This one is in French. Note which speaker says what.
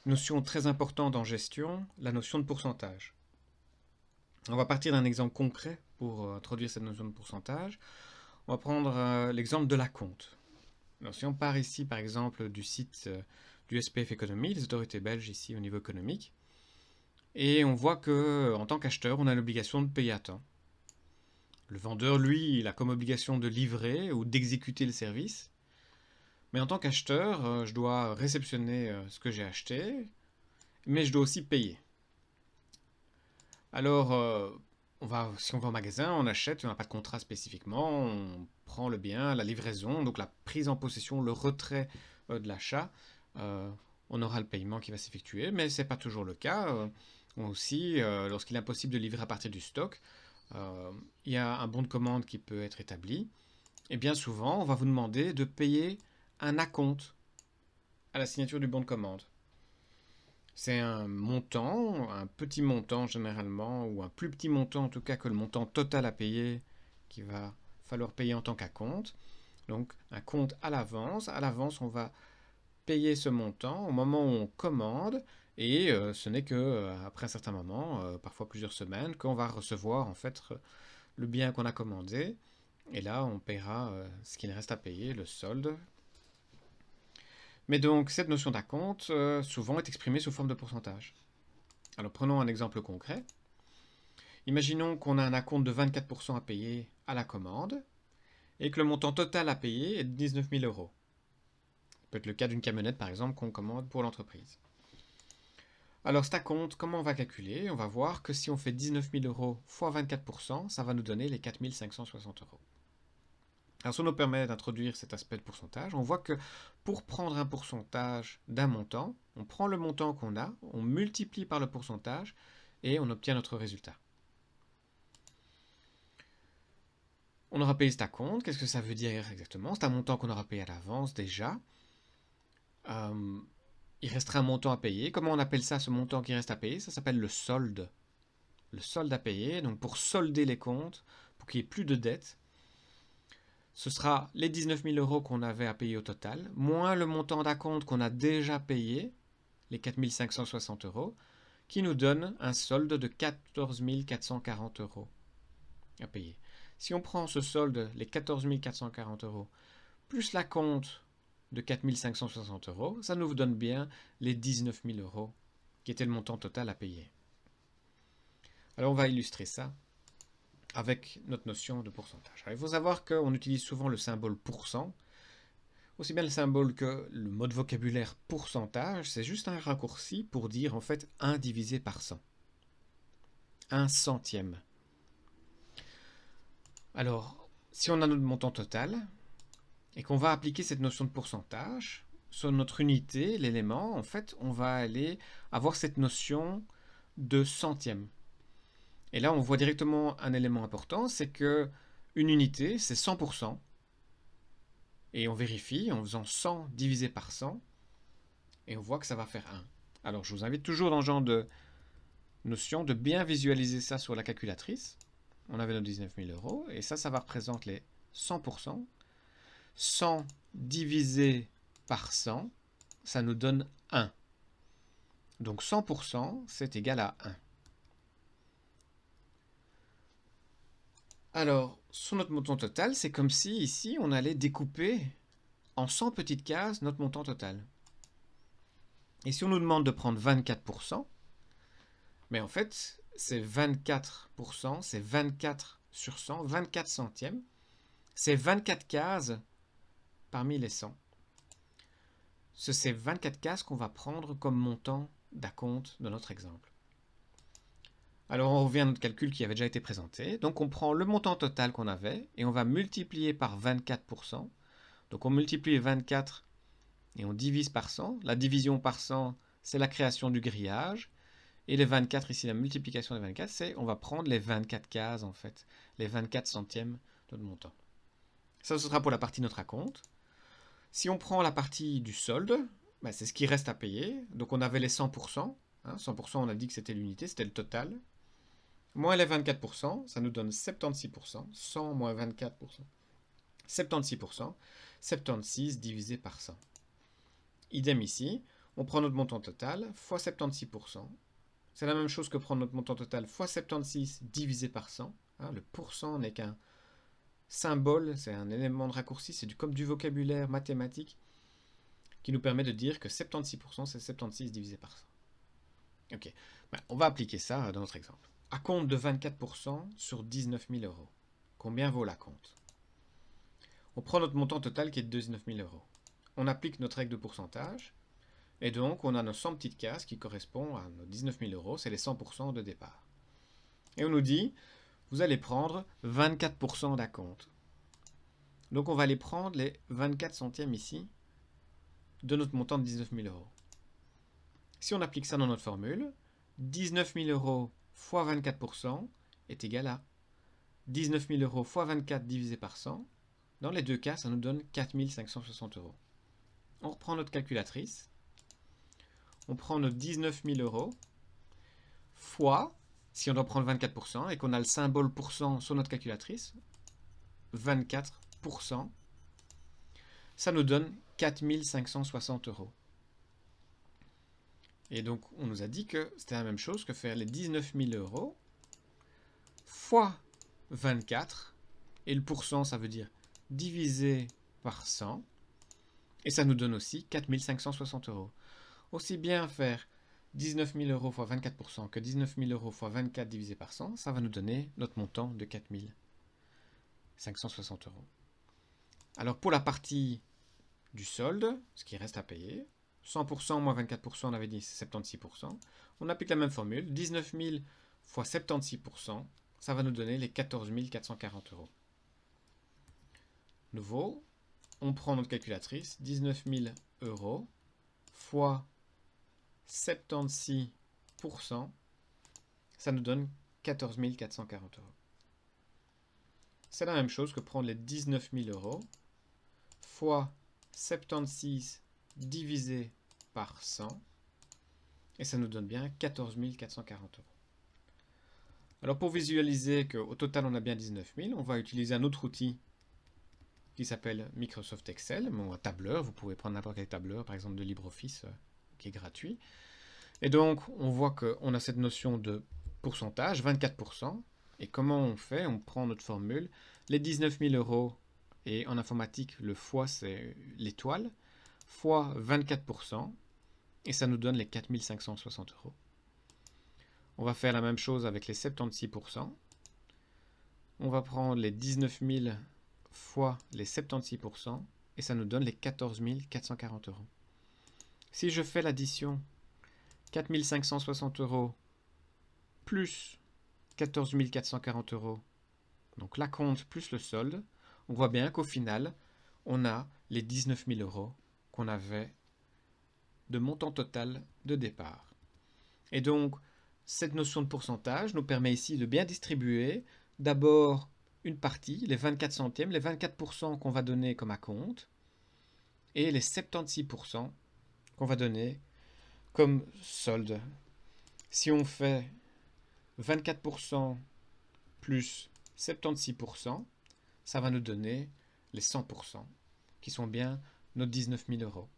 Speaker 1: Notion très importante en gestion, la notion de pourcentage. On va partir d'un exemple concret pour introduire cette notion de pourcentage. On va prendre l'exemple de l'acompte. Alors, si on part ici, par exemple, du site du SPF Économie, les autorités belges ici au niveau économique, et on voit que en tant qu'acheteur, on a l'obligation de payer à temps. Le vendeur, lui, il a comme obligation de livrer ou d'exécuter le service. Mais en tant qu'acheteur, je dois réceptionner ce que j'ai acheté, mais je dois aussi payer. Alors, si on va au magasin, on achète, on n'a pas de contrat spécifiquement, on prend le bien, la livraison, donc la prise en possession, le retrait de l'achat, euh, on aura le paiement qui va s'effectuer, mais ce n'est pas toujours le cas. Aussi, lorsqu'il est impossible de livrer à partir du stock, euh, il y a un bon de commande qui peut être établi. Et bien souvent, on va vous demander de payer un acompte à la signature du bon de commande. C'est un montant, un petit montant généralement, ou un plus petit montant en tout cas que le montant total à payer qu'il va falloir payer en tant qu'acompte. Donc un compte à l'avance. À l'avance, on va payer ce montant au moment où on commande et ce n'est que après un certain moment, parfois plusieurs semaines, qu'on va recevoir en fait le bien qu'on a commandé. Et là, on paiera ce qu'il reste à payer, le solde. Mais donc, cette notion d'acompte, souvent, est exprimée sous forme de pourcentage. Alors, prenons un exemple concret. Imaginons qu'on a un acompte de 24% à payer à la commande et que le montant total à payer est de 19 000 euros. Ça peut être le cas d'une camionnette, par exemple, qu'on commande pour l'entreprise. Alors, cet acompte, comment on va calculer? On va voir que si on fait 19 000 euros fois 24%, ça va nous donner les 4 560 euros. Alors, ça nous permet d'introduire cet aspect de pourcentage. On voit que pour prendre un pourcentage d'un montant, on prend le montant qu'on a, on multiplie par le pourcentage et on obtient notre résultat. On aura payé cet acompte. Qu'est-ce que ça veut dire exactement? C'est un montant qu'on aura payé à l'avance déjà. Euh, il restera un montant à payer. Comment on appelle ça, ce montant qui reste à payer? Ça s'appelle le solde. Le solde à payer. Donc pour solder les comptes, pour qu'il n'y ait plus de dettes, ce sera les 19 000 euros qu'on avait à payer au total, moins le montant d'acompte qu'on a déjà payé, les 4 560 euros, qui nous donne un solde de 14 440 euros à payer. Si on prend ce solde, les 14 440 euros, plus l'acompte de 4 560 euros, ça nous donne bien les 19 000 euros, qui était le montant total à payer. Alors on va illustrer ça avec notre notion de pourcentage. Alors, il faut savoir qu'on utilise souvent le symbole pourcent, aussi bien le symbole que le mot de vocabulaire pourcentage, c'est juste un raccourci pour dire en fait 1 divisé par 100. 1 centième. Alors, si on a notre montant total et qu'on va appliquer cette notion de pourcentage sur notre unité, l'élément, en fait, on va aller avoir cette notion de centième. Et là, on voit directement un élément important, c'est que une unité, c'est 100%. Et on vérifie en faisant 100 divisé par 100, et on voit que ça va faire 1. Alors, je vous invite toujours dans ce genre de notion de bien visualiser ça sur la calculatrice. On avait nos 19 000 euros, et ça va représenter les 100%. 100 divisé par 100, ça nous donne 1. Donc 100%, c'est égal à 1. Alors, sur notre montant total, c'est comme si ici, on allait découper en 100 petites cases notre montant total. Et si on nous demande de prendre 24%, mais en fait, c'est 24%, c'est 24 sur 100, 24 centièmes. C'est 24 cases parmi les 100. C'est 24 cases qu'on va prendre comme montant d'acompte de notre exemple. Alors on revient à notre calcul qui avait déjà été présenté. Donc on prend le montant total qu'on avait et on va multiplier par 24%. Donc on multiplie 24 et on divise par 100. La division par 100, c'est la création du grillage. Et les 24 ici, la multiplication des 24, c'est on va prendre les 24 cases en fait, les 24 centièmes de notre montant. Ça, ce sera pour la partie de notre acompte. Si on prend la partie du solde, ben, c'est ce qui reste à payer. Donc on avait les 100%. 100%, on a dit que c'était l'unité, c'était le total. Moins les 24%, ça nous donne 76%. 100 moins 24%. 76%. 76 divisé par 100. Idem ici, On prend notre montant total fois 76%. C'est la même chose que prendre notre montant total fois 76 divisé par 100. Hein, le pourcent n'est qu'un symbole, c'est un élément de raccourci, c'est comme du vocabulaire mathématique qui nous permet de dire que 76% c'est 76 divisé par 100. Ok, on va appliquer ça dans notre exemple. Acompte de 24% sur 19 000 euros. Combien vaut l'acompte? On prend notre montant total qui est de 19 000 euros. On applique notre règle de pourcentage. Et donc, on a nos 100 petites cases qui correspondent à nos 19 000 euros. C'est les 100% de départ. Et on nous dit, vous allez prendre 24% d'acompte. Donc, on va aller prendre les 24 centièmes ici de notre montant de 19 000 euros. Si on applique ça dans notre formule, 19 000 euros fois 24% est égal à 19 000 euros fois 24 divisé par 100. Dans les deux cas, ça nous donne 4 560 euros. On reprend notre calculatrice. On prend nos 19 000 euros fois, si on doit prendre 24% et qu'on a le symbole pourcent sur notre calculatrice, 24%, ça nous donne 4 560 euros. Et donc, on nous a dit que c'était la même chose que faire les 19 000 euros fois 24, et le pourcent, ça veut dire divisé par 100, et ça nous donne aussi 4 560 euros. Aussi bien faire 19 000 euros fois 24% que 19 000 euros fois 24 divisé par 100, ça va nous donner notre montant de 4 560 euros. Alors pour la partie du solde, ce qui reste à payer, 100% moins 24%, on avait dit c'est 76%. On applique la même formule, 19 000 fois 76%, ça va nous donner les 14 440 euros. Nouveau, on prend notre calculatrice, 19 000 euros fois 76%, ça nous donne 14 440 euros. C'est la même chose que prendre les 19 000 euros fois 76 divisé par 100, et ça nous donne bien 14 440 euros. Alors pour visualiser qu'au total on a bien 19 000, on va utiliser un autre outil qui s'appelle Microsoft Excel, ou un tableur. Vous pouvez prendre n'importe quel tableur, par exemple de LibreOffice, qui est gratuit. Et donc, on voit qu'on a cette notion de pourcentage, 24%. Et comment on fait? On prend notre formule. Les 19 000 euros, et en informatique, le fois, c'est l'étoile, fois 24%. Et ça nous donne les 4 560 euros. On va faire la même chose avec les 76%. On va prendre les 19 000 fois les 76%, et ça nous donne les 14 440 euros. Si je fais l'addition 4 560 euros plus 14 440 euros, donc l'acompte plus le solde, on voit bien qu'au final, on a les 19 000 euros qu'on avait de montant total de départ. Et donc, cette notion de pourcentage nous permet ici de bien distribuer d'abord une partie, les 24 centièmes, les 24% qu'on va donner comme acompte, et les 76% qu'on va donner comme solde. Si on fait 24% plus 76%, ça va nous donner les 100%, qui sont bien nos 19 000 euros.